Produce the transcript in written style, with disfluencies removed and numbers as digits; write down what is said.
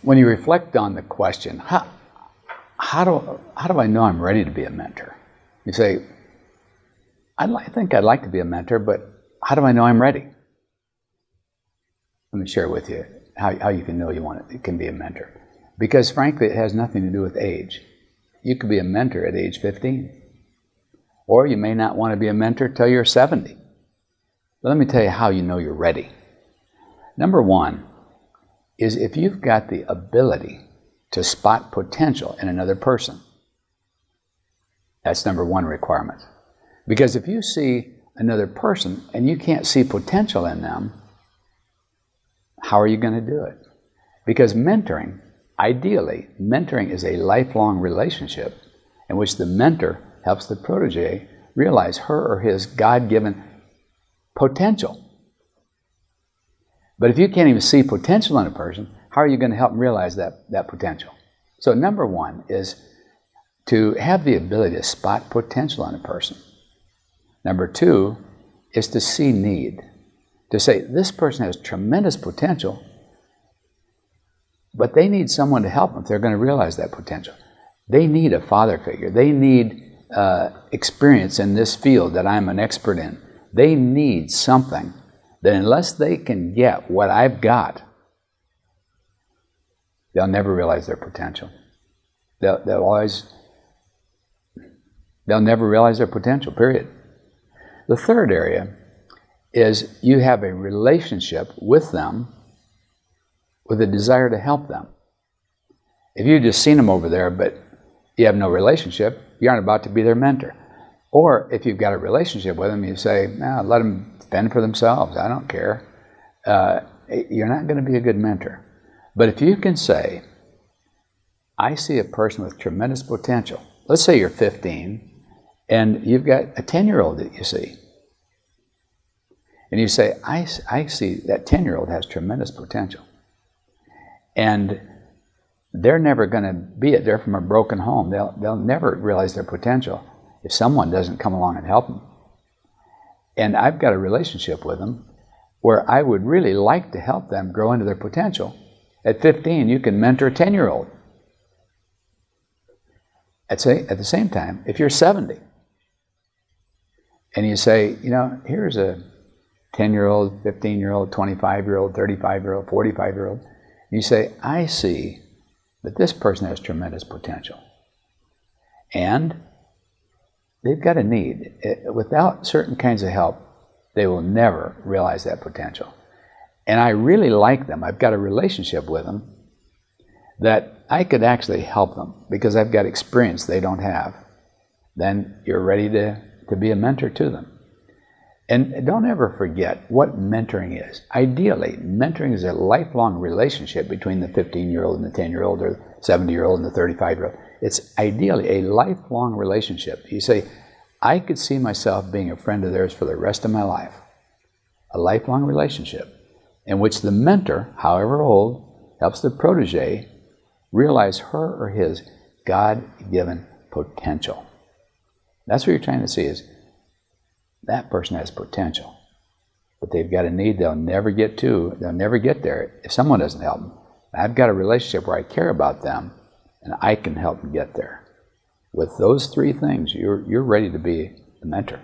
when you reflect on the question, how do I know I'm ready to be a mentor? You say, I think I'd like to be a mentor, but how do I know I'm ready? Let me share with you how you can know you can be a mentor. Because frankly, it has nothing to do with age. You could be a mentor at age 15. Or you may not want to be a mentor till you're 70. But let me tell you how you know you're ready. Number one is if you've got the ability to spot potential in another person. That's number one requirement. Because if you see another person and you can't see potential in them, how are you going to do it? Because mentoring, ideally, mentoring is a lifelong relationship in which the mentor helps the protege realize her or his God-given potential. But if you can't even see potential in a person, how are you going to help them realize that potential? So number one is to have the ability to spot potential in a person. Number two is to see need. To say, this person has tremendous potential, but they need someone to help them if they're going to realize that potential. They need a father figure. They need experience in this field that I'm an expert in. They need something that unless they can get what I've got, they'll never realize their potential. They'll never realize their potential, period. The third area is you have a relationship with them with a desire to help them. If you've just seen them over there, but you have no relationship, you aren't about to be their mentor. Or if you've got a relationship with them, you say, no, let them fend for themselves, I don't care. You're not going to be a good mentor. But if you can say, I see a person with tremendous potential. Let's say you're 15, and you've got a 10-year-old that you see. And you say, I see that 10-year-old has tremendous potential. And they're never going to be it. They're from a broken home. They'll never realize their potential if someone doesn't come along and help them. And I've got a relationship with them where I would really like to help them grow into their potential. At 15, you can mentor a 10-year-old. At the same time, if you're 70, and you say, here's a 10-year-old, 15-year-old, 25-year-old, 35-year-old, 45-year-old, you say, I see that this person has tremendous potential. And they've got a need. Without certain kinds of help, they will never realize that potential. And I really like them. I've got a relationship with them that I could actually help them because I've got experience they don't have. Then you're ready to be a mentor to them. And don't ever forget what mentoring is. Ideally, mentoring is a lifelong relationship between the 15-year-old and the 10-year-old or the 70-year-old and the 35-year-old. It's ideally a lifelong relationship. You say, I could see myself being a friend of theirs for the rest of my life. A lifelong relationship in which the mentor, however old, helps the protege realize her or his God-given potential. That's what you're trying to see is that person has potential, but they've got a need they'll never get to. They'll never get there if someone doesn't help them. I've got a relationship where I care about them, and I can help them get there. With those three things, you're ready to be a mentor.